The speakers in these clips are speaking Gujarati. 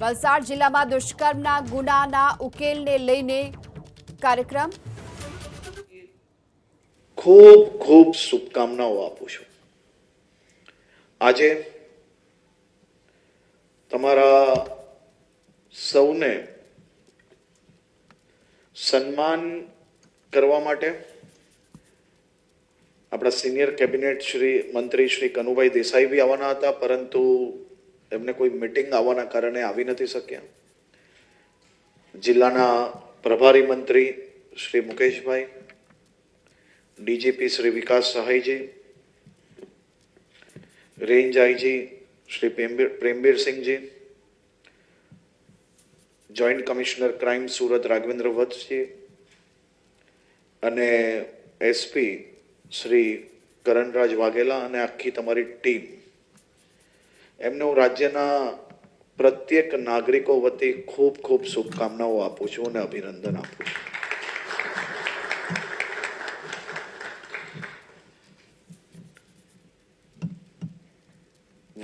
વલસાડ જિલ્લામાં દુષ્કર્મના ગુનાના ઉકેલને લઈને કાર્યક્રમ. ખૂબ ખૂબ શુભકામનાઓ આપું છું. આજે તમારા સૌને સન્માન કરવા માટે આપણા સિનિયર કેબિનેટ મંત્રી શ્રી કનુભાઈ દેસાઈ બી આવવાના હતા, પરંતુ એમને કોઈ મીટિંગ આવવાના કારણે આવી નથી શક્યા. જિલ્લાના પ્રભારી મંત્રી Shri Mukeshbhai, DGP Shri Vikas Sahayji, range IG Shri Prembirsinghji, joint commissioner crime Surat Raghavendra Vatsji અને એસપી શ્રી કરણરાજ વાઘેલા અને આખી તમારી ટીમ, એમને હું રાજ્યના પ્રત્યેક નાગરિકો વતી ખૂબ ખૂબ શુભકામનાઓ આપું છું અને અભિનંદન આપું છું.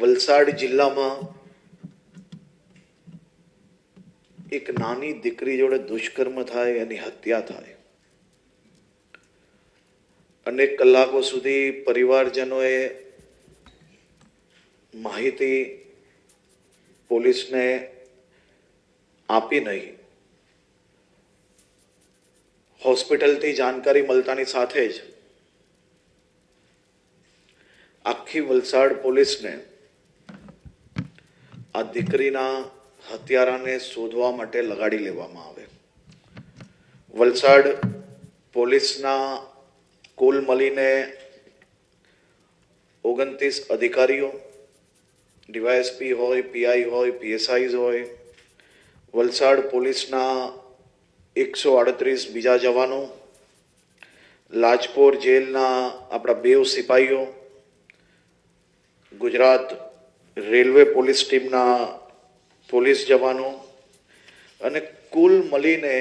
વલસાડ જિલ્લામાં એક નાની દીકરી જોડે દુષ્કર્મ થાય, એની હત્યા થાય. અનેક કલાકો સુધી પરિવારજનોએ માહિતી પોલીસને આપી નહીં. હોસ્પિટલથી જાણકારી મળતાની સાથે જ આખી વલસાડ પોલીસને આ દીકરીના હત્યારાને શોધવા માટે લગાડી લેવામાં આવે. વલસાડ પોલીસના કુલ મળીને 29 અધિકારીઓ, ડીવાયએસપી હોય, પીઆઈ હોય, પીએસઆઈ હોય, વલસાડ પોલીસના 138 બીજા જવાનો, લાજપોર જેલના આપણા 2 સિપાહીઓ, ગુજરાત રેલવે પોલીસ ટીમના પોલીસ જવાનો અને કુલ મળીને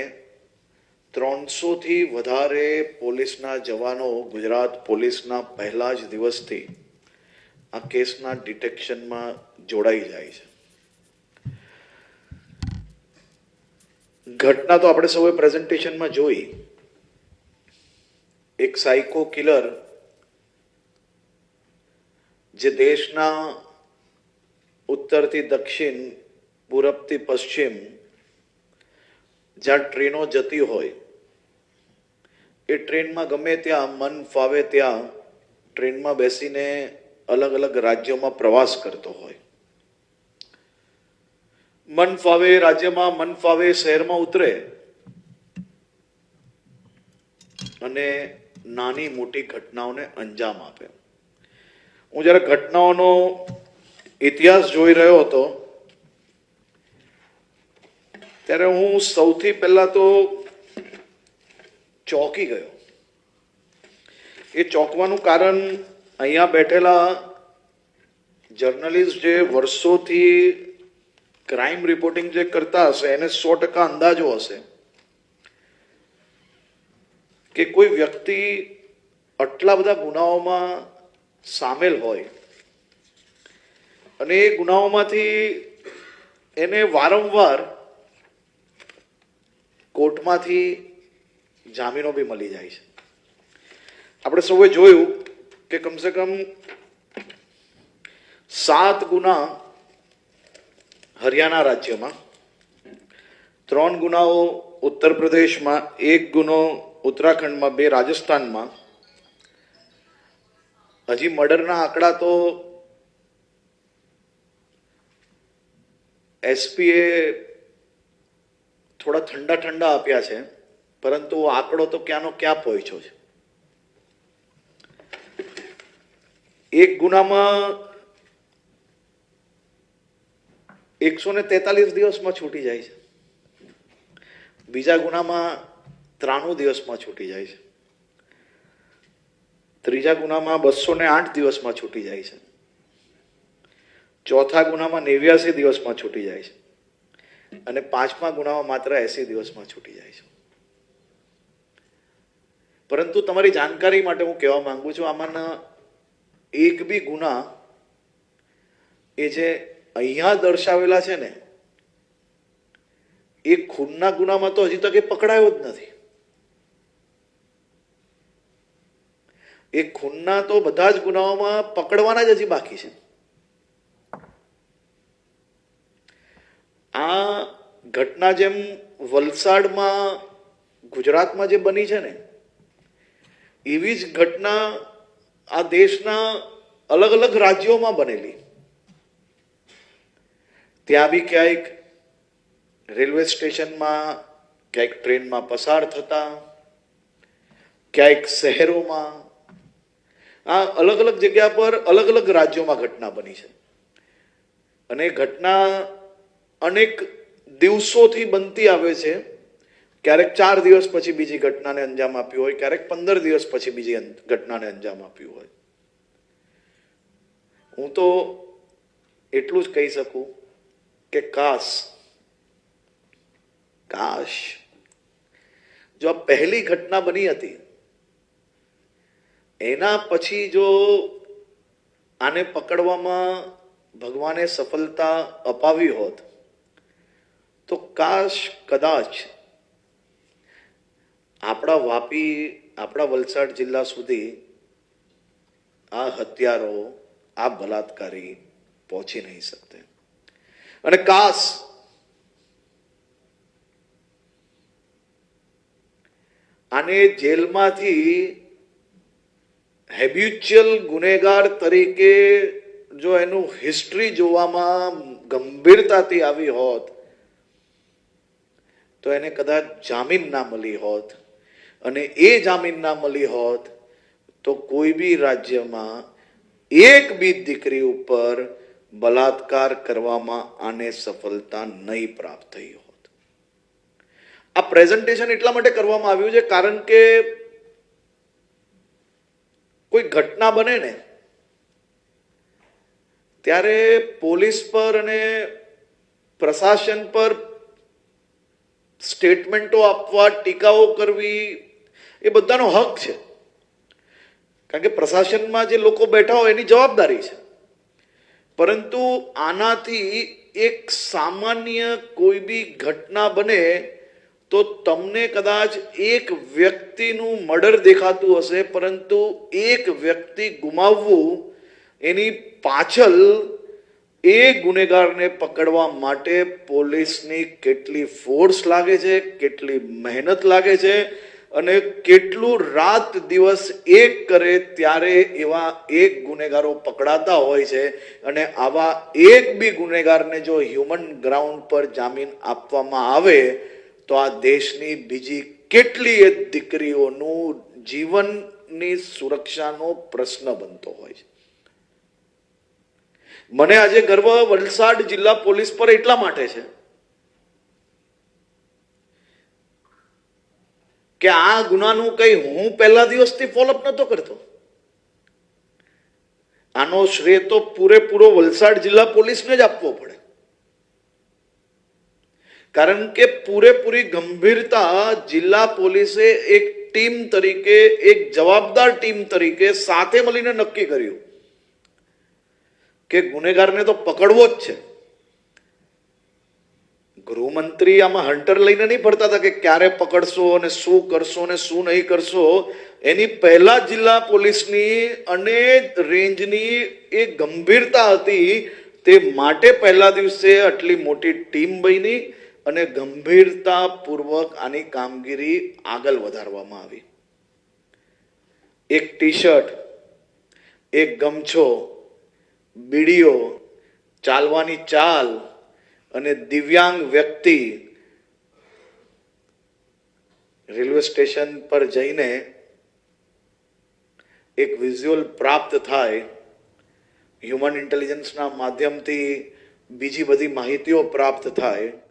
300થી વધારે પોલીસના જવાનો ગુજરાત પોલીસના પહેલા જ દિવસથી આ કેસના ડિટેક્શનમાં જોડાઈ જાય છે. ઘટના તો આપણે સૌએ પ્રેઝન્ટેશનમાં જોઈ. એક સાયકો કિલર જે દેશના ઉત્તરથી દક્ષિણ, પૂરબથી પશ્ચિમ જ્યાં ટ્રેનો જતી હોય એ ટ્રેનમાં ગમે ત્યાં મન ફાવે ત્યાં ટ્રેનમાં બેસીને અલગ અલગ રાજ્યોમાં પ્રવાસ કરતો હોય. મન ફાવે રાજ્યમાં, મન ફાવે શહેરમાં ઉતરે અને નાની મોટી ઘટનાઓને અંજામ આપે. હું જ્યારે ઘટનાઓનો ઇતિહાસ જોઈ રહ્યો હતો ત્યારે હું સૌથી પહેલા તો ચોંકી ગયો. એ ચોંકવાનું કારણ અહીંયા બેઠેલા જર્નલિસ્ટ જે વર્ષોથી ક્રાઇમ રિપોર્ટિંગ જે કરતા હશે એને 100% અંદાજો હશે કે કોઈ વ્યક્તિ આટલા બધા ગુનાઓમાં સામેલ હોય અને એ ગુનાઓમાંથી એને વારંવાર કોર્ટમાંથી જામીનો બી મળી જાય છે. આપણે સૌએ જોયું કે કમસે કમ 7 ગુના હરિયાણા રાજ્યમાં, 3 ગુનાઓ ઉત્તર પ્રદેશમાં, 1 ગુનો ઉત્તરાખંડમાં, 2 રાજસ્થાનમાં. હજી મર્ડરના આંકડા તો એસપીએ થોડા ઠંડા આપ્યા છે, પરંતુ આંકડો તો ક્યાંનો ક્યાં પહોંચ્યો છે. 1 ગુનામાં 143 દિવસમાં છૂટી જાય છે, બીજા ગુનામાં 93 દિવસમાં છૂટી જાય છે, ત્રીજા ગુનામાં 208 દિવસમાં છૂટી જાય છે, ચોથા ગુનામાં 89 દિવસમાં છૂટી જાય છે અને 5મા ગુનામાં માત્ર 80 દિવસમાં છૂટી જાય છે. પરંતુ તમારી જાણકારી માટે હું કહેવા માંગુ છું, આમાંના એક બી ગુના એ જે અહીંયા દર્શાવેલા છે ને એ ખૂનના ગુનામાં તો હજી તક એ પકડાયો જ નથી. એ ખૂનના તો બધા જ ગુનાઓમાં પકડવાના જ હજી બાકી છે. આ ઘટના જેમ વલસાડમાં ગુજરાતમાં જે બની છે ને, એવી જ ઘટના આ દેશના અલગ અલગ રાજ્યોમાં બનેલી. ત્યાં બી ક્યાંક રેલવે સ્ટેશનમાં, ક્યાંક ટ્રેનમાં પસાર થતા, ક્યાંક શહેરોમાં, આ અલગ અલગ જગ્યા પર અલગ અલગ રાજ્યોમાં ઘટના બની છે. અને ઘટના અનેક દિવસોથી બનતી આવે છે. ક્યારેક 4 દિવસ પછી બીજી ઘટનાને અંજામ આપ્યું હોય, ક્યારેક 15 દિવસ પછી બીજી ઘટનાને અંજામ આપ્યું હોય. હું તો એટલું જ કહી શકું કે કાશ જો આ પહેલી ઘટના બની હતી, એના પછી જો આને પકડવામાં ભગવાને સફળતા અપાવી હોત તો કાશ કદાચ આપણા વાપી, આપણા વલસાડ જિલ્લા સુધી આ હત્યારો, આ બલાત્કારી પહોંચી નહીં શકતે. અને કાશ આને જેલમાંથી હેબ્યુચ્યુઅલ ગુનેગાર તરીકે જો એનું હિસ્ટ્રી જોવામાં ગંભીરતાથી આવી હોત તો એને કદાચ જામીન ના મળી હોત. અને એ જામીન ના મળી હોત તો કોઈ બી રાજ્યમાં એક બી દીકરી ઉપર બલાત્કાર કરવામાં આને સફળતા નહીં પ્રાપ્ત થઈ હોત. આ પ્રેઝન્ટેશન એટલા માટે કરવામાં આવ્યું છે કારણ કે કોઈ ઘટના બને ને ત્યારે પોલીસ પર અને પ્રશાસન પર સ્ટેટમેન્ટો આપવા, ટીકાઓ કરવી એ બધાનો હક છે. કારણ કે પ્રશાસનમાં જે લોકો બેઠા હોય એની જવાબદારી છે. પરંતુ આનાથી એક સામાન્ય કોઈ બી ઘટના બને તો તમને કદાચ એક વ્યક્તિનું મર્ડર દેખાતું હશે, પરંતુ એક વ્યક્તિ ગુમાવવું એની પાછળ એ ગુનેગારને પકડવા માટે પોલીસની કેટલી ફોર્સ લાગે છે, કેટલી મહેનત લાગે છે, અને કેટલું રાત દિવસ એક કરે ત્યારે એવા એક ગુનેગારો પકડાતા હોય છે. અને આવા એક બી ગુનેગારને જો હ્યુમન ગ્રાઉન્ડ પર જામીન આપવામાં આવે તો આ દેશની બીજી કેટલીય દીકરીઓનું જીવનની સુરક્ષાનો પ્રશ્ન બનતો હોય છે. મને આજે ગર્વ વલસાડ જિલ્લા પોલીસ પર એટલા માટે છે કે આ ગુનાનું કઈ હું પહેલા દિવસથી ફોલોઅપ નતો કરતો. આનો શ્રેય તો પૂરેપૂરો વલસાડ જિલ્લા પોલીસને જ આપવો પડે. કારણ કે પૂરેપૂરી ગંભીરતા જિલ્લા પોલીસે એક ટીમ તરીકે, એક જવાબદાર ટીમ તરીકે સાથે મળીને નક્કી કર્યું કે ગુનેગારને તો પકડવો જ છે. ગૃહમંત્રી આમાં હન્ટર લઈને નહીં ફરતા હતા કે ક્યારે પકડશો અને શું કરશો અને શું નહીં કરશો. એની પહેલા જિલ્લા પોલીસની અને રેન્જની એ ગંભીરતા હતી, તે માટે પહેલા દિવસે આટલી મોટી ટીમ બની અને ગંભીરતાપૂર્વક આની કામગીરી આગળ વધારવામાં આવી. એક ટી-શર્ટ, એક ગમછો, બીડીઓ, ચાલવાની ચાલ અને દિવ્યાંગ વ્યક્તિ રેલવે સ્ટેશન પર જઈને એક વિઝ્યુઅલ પ્રાપ્ત થાય, હ્યુમન ઇન્ટેલિજન્સના માધ્યમથી બીજી બધી માહિતીઓ પ્રાપ્ત થાય,